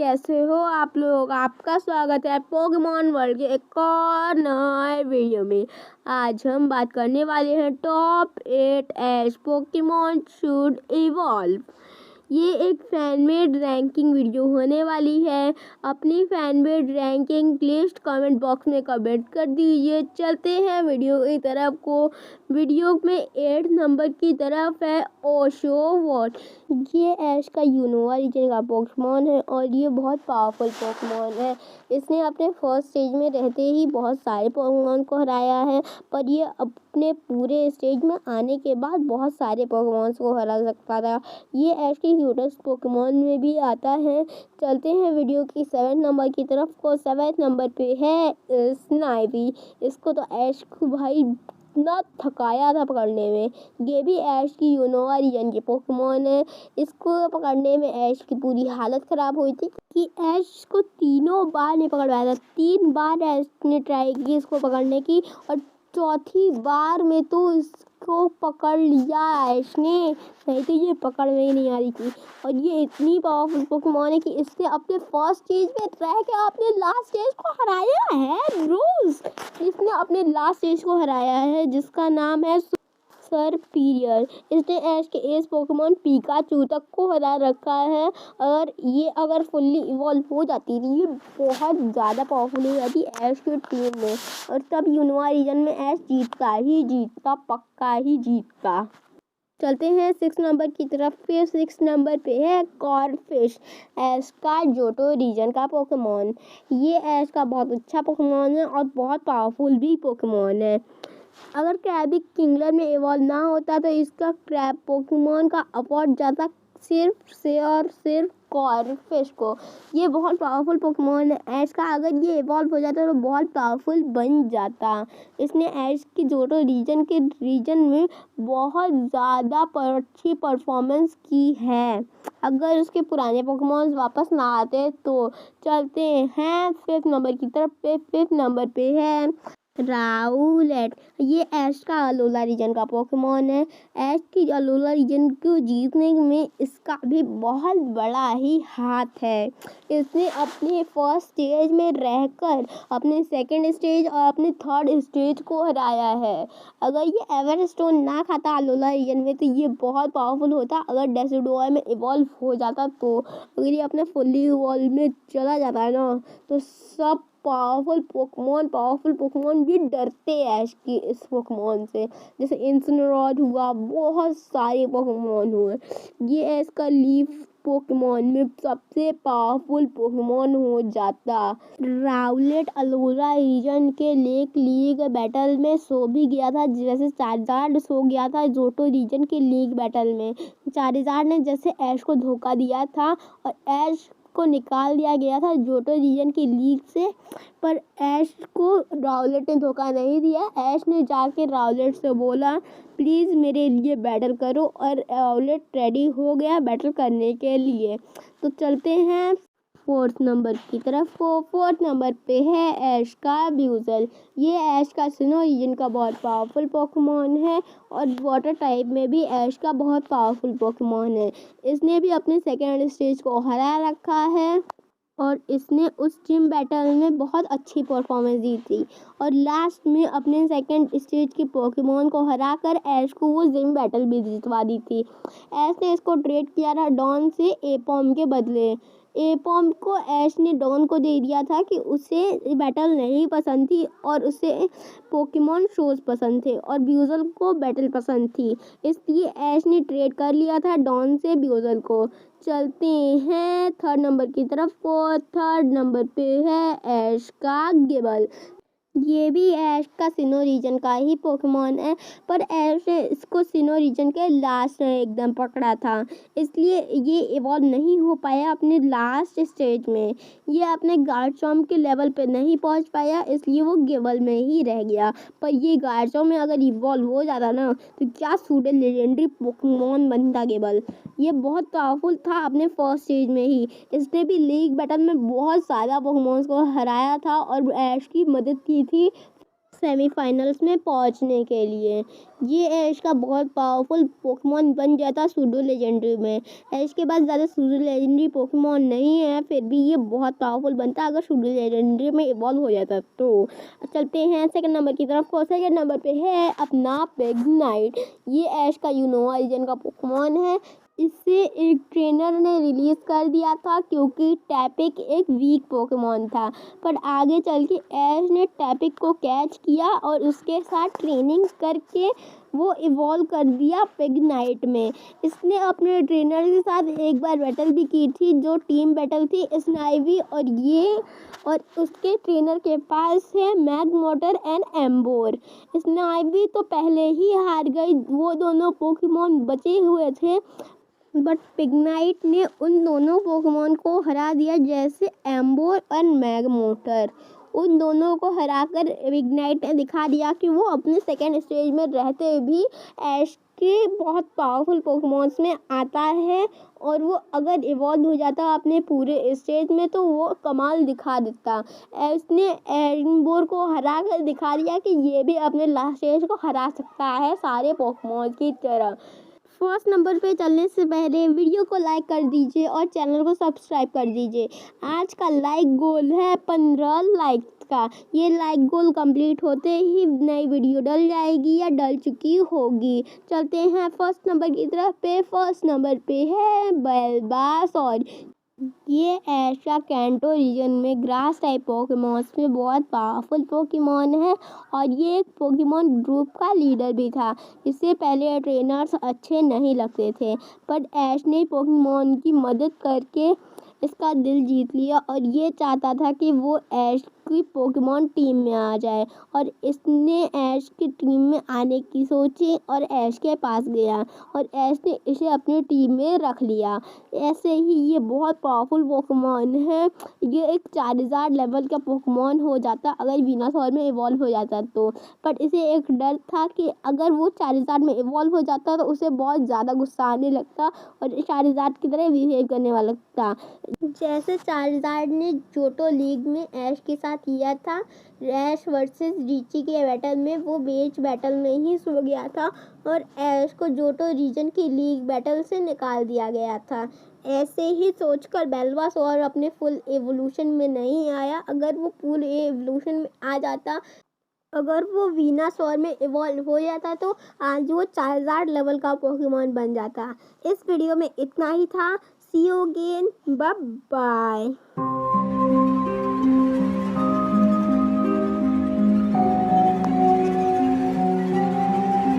कैसे हो आप लोग। आपका स्वागत है पोकेमॉन वर्ल्ड के एक और नए वीडियो में। आज हम बात करने वाले हैं top 8 as Pokemon should evolve. ये एक फैनमेड रैंकिंग वीडियो होने वाली है। अपनी fan made ranking list comment box में कमेंट कर दीजिए। चलते हैं वीडियो की तरफ को। वीडियो में 8 नंबर की तरफ है ओशोवॉट। ये ऐश का यूनोवा रीजन का पोकेमॉन है और ये बहुत पावरफुल पोकेमॉन है। इसने अपने फर्स्ट स्टेज में रहते ही बहुत सारे पोकेमॉन को हराया है, पर ये अपने पूरे स्टेज में आने के बाद बहुत सारे पोकेमॉन को हरा सकता था। ये ऐश के क्यूटेस्ट पोकेमॉन में भी आता है। चलते हैं वीडियो की 7 नंबर की तरफ को। 7 नंबर पे है स्नाइपी। इसको तो ऐश को भाई इतना थकाया था पकड़ने में। ये भी ऐश की यूनोवा रीजन के पोकेमॉन है। इसको पकड़ने में ऐश की पूरी हालत ख़राब हुई थी कि ऐश को 3 बार नहीं पकड़ पाया था। 3 बार ऐश ने ट्राई की इसको पकड़ने की और चौथी बार में तो इसको पकड़ लिया ऐश ने, नहीं तो ये पकड़ में ही नहीं आ रही थी। और ये इतनी पावरफुल पोकेमॉन है कि इसने अपने फर्स्ट स्टेज में रह के अपने लास्ट स्टेज को हराया है। रोज इसने अपने लास्ट स्टेज को हराया है जिसका नाम है सरपीरियर। इसने ऐश के एस पोकेमॉन पिकाचू तक को हरा रखा है। और ये अगर फुल्ली इवॉल्व हो जाती थी, ये बहुत ज़्यादा पावरफुल हो जाती ऐश की टीम में, और तब यूनोवा रीजन में ऐश जीतता, पक्का ही जीतता। चलते हैं 6 नंबर की तरफ पे। 6 नंबर पे है कॉर्फिश, ऐश का जोटो रीजन का पोकेमॉन। ये ऐश का बहुत अच्छा पोकेमॉन है और बहुत पावरफुल भी पोकेमॉन है। अगर क्रैबिक किंगलर में इवॉल्व ना होता तो इसका क्रैब पोकेमॉन का अवार्ड जाता सिर्फ कॉर्फिश को। ये बहुत पावरफुल पोकेमॉन है ऐश का। अगर ये इवॉल्व हो जाता तो बहुत पावरफुल बन जाता। इसने ऐश की जोटो रीजन में बहुत ज़्यादा अच्छी परफॉर्मेंस की है। अगर उसके पुराने पोकेमॉन्स वापस ना आते तो। चलते हैं 5th नंबर की तरफ पे। 5th नंबर पे है राउलेट। ये ऐश का अलोला रीजन का पोकेमॉन है। ऐश की अलोला रीजन को जीतने में इसका भी बहुत बड़ा ही हाथ है। इसने अपने फर्स्ट स्टेज में रहकर अपने सेकंड स्टेज और अपने थर्ड स्टेज को हराया है। अगर ये एवर स्टोन ना खाता अलोला रीजन में तो ये बहुत पावरफुल होता। अगर डेसिडुआ में इवॉल्व हो जाता तो, अगर ये अपने फुल्ली इवॉल्व में चला जाता है ना, तो सब पावरफुल पोकेमॉन भी डरते हैं ऐश की इस पोकेमॉन से। जैसे इंसिनोरॉड हुआ, बहुत सारे पोकेमॉन हुए। ये ऐश का लीफ पोकेमॉन में सबसे पावरफुल पोकेमॉन हो जाता। राउलेट अलोला रीजन के लेक लीग बैटल में सो भी गया था, जैसे चार्जार्ड सो गया था जोटो रीजन के लीग बैटल में। चार्जार्ड ने जैसे ऐश को धोखा दिया था और ऐश को निकाल दिया गया था जोटो रीजन की लीग से, पर ऐश को राउलेट ने धोखा नहीं दिया। ऐश ने जाके राउलेट से बोला प्लीज़ मेरे लिए बैटल करो, और राउलेट रेडी हो गया बैटल करने के लिए। तो चलते हैं 4th नंबर की तरफ को। 4th नंबर पे है ऐश का ब्यूजल। ये ऐश का सिनो रीजन का बहुत पावरफुल पोकेमॉन है और वाटर टाइप में भी ऐश का बहुत पावरफुल पोकेमॉन है। इसने भी अपने सेकेंड स्टेज को हरा रखा है और इसने उस जिम बैटल में बहुत अच्छी परफॉर्मेंस दी थी और लास्ट में अपने सेकंड स्टेज के पोकेमॉन को हराकर ऐश को वो जिम बैटल भी जितवा दी थी। ऐश ने इसको ट्रेड किया था डॉन से एपॉम के बदले। एपॉम को ऐश ने डॉन को दे दिया था कि उसे बैटल नहीं पसंद थी और उसे पोकेमॉन शोज पसंद थे और ब्यूजल को बैटल पसंद थी, इसलिए ऐश ने ट्रेड कर लिया था डॉन से ब्यूजल को। चलते हैं 3rd नंबर की तरफ को। 3rd नंबर पे है ऐश का गिबल। ये भी ऐश का सिनो रीजन का ही पोकेमॉन है, पर ऐश ने इसको सिनो रीजन के लास्ट में एकदम पकड़ा था, इसलिए ये इवॉल्व नहीं हो पाया अपने लास्ट स्टेज में। ये अपने गार्चॉम्प के लेवल पे नहीं पहुंच पाया, इसलिए वो गिबल में ही रह गया। पर ये गार्चॉम्प में अगर इवॉल्व हो जाता ना तो क्या सूडे लेजेंडरी पोकेमॉन बनता गिबल। ये बहुत पावरफुल था अपने फर्स्ट स्टेज में ही। इसने भी लीग बैटल में बहुत ज़्यादा पोकेमॉन्स को हराया था और ऐश की मदद की थी सेमीफाइनल्स में पहुंचने के लिए। ये ऐश का बहुत पावरफुल पोकेमॉन बन जाता सूडो लेजेंडरी में। ऐश के पास ज़्यादा सूडो लेजेंडरी पोकेमॉन नहीं है, फिर भी ये बहुत पावरफुल बनता अगर सूडो लेजेंडरी में इवॉल्व हो जाता। तो चलते हैं सेकंड नंबर की तरफ। और सेकंड नंबर पे है अपना पिग्नाइट। ये ऐश का यूनोवा रीजन का पोकेमॉन है। इसे एक ट्रेनर ने रिलीज़ कर दिया था क्योंकि टैपिक एक वीक पोकेमॉन था, पर आगे चल के ऐश ने टैपिक को कैच किया और उसके साथ ट्रेनिंग करके वो इवॉल्व कर दिया पिग्नाइट में। इसने अपने ट्रेनर के साथ एक बार बैटल भी की थी, जो टीम बैटल थी स्नाइवी और उसके ट्रेनर के पास है मैगमोटर एंड एम्बोर। स्नाइवी तो पहले ही हार गई, वो दोनों पोकेमॉन बचे हुए थे, बट पिग्नाइट ने उन दोनों पोकेमॉन को हरा दिया, जैसे एम्बोर और मैगमोटर। उन दोनों को हराकर पिग्नाइट ने दिखा दिया कि वो अपने सेकेंड स्टेज में रहते भी ऐश के बहुत पावरफुल पोकेमॉन्स में आता है, और वो अगर इवॉल्व हो जाता अपने पूरे स्टेज में तो वो कमाल दिखा देता। ऐश ने एम्बोर को हरा कर दिखा दिया कि ये भी अपने लास्ट स्टेज को हरा सकता है सारे पोकेमॉन की तरह। फर्स्ट नंबर पे चलने से पहले वीडियो को लाइक कर दीजिए और चैनल को सब्सक्राइब कर दीजिए। आज का लाइक गोल है 15 लाइक्स का। ये लाइक गोल कंप्लीट होते ही नई वीडियो डल जाएगी या डल चुकी होगी। चलते हैं फर्स्ट नंबर की तरफ पे। फर्स्ट नंबर पे है बल्बासौर। ये ऐश का कैंटो रीजन में ग्रास टाइप पोकेमॉन्स में बहुत पावरफुल पोकेमॉन है, और ये एक पोकेमॉन ग्रुप का लीडर भी था। इससे पहले ट्रेनर्स अच्छे नहीं लगते थे, पर ऐश ने पोकेमॉन की मदद करके इसका दिल जीत लिया और ये चाहता था कि वो ऐश की पोकेमॉन टीम में आ जाए, और इसने ऐश की टीम में आने की सोची और ऐश के पास गया और ऐश ने इसे अपनी टीम में रख लिया। ऐसे ही ये बहुत पावरफुल पोकेमॉन है। ये एक चार्जार्ड लेवल का पोकेमॉन हो जाता अगर वीनासौर में इवॉल्व हो जाता तो, पर इसे एक डर था कि अगर वो चार्जार्ड में इवॉल्व हो जाता तो उसे बहुत ज़्यादा गुस्सा आने लगता और चार्जार्ड की तरह बिहेव करने वाला लगता, जैसे चार्जार्ड ने जोटो लीग में ऐश के साथ किया था। ऐश वर्सेस रीची के बैटल में वो बेच बैटल में ही सो गया था और ऐश को जोटो रीजन की लीग बैटल से निकाल दिया गया था। ऐसे ही सोचकर बल्बासौर अपने फुल एवोल्यूशन में नहीं आया। अगर वो फुल एवोल्यूशन में आ जाता, अगर वो वीनासौर में इवॉल्व हो जाता तो आज वो चार्जार्ड लेवल का पोकेमॉन बन जाता। इस वीडियो में इतना ही था। सी यू अगेन, बाय बाय।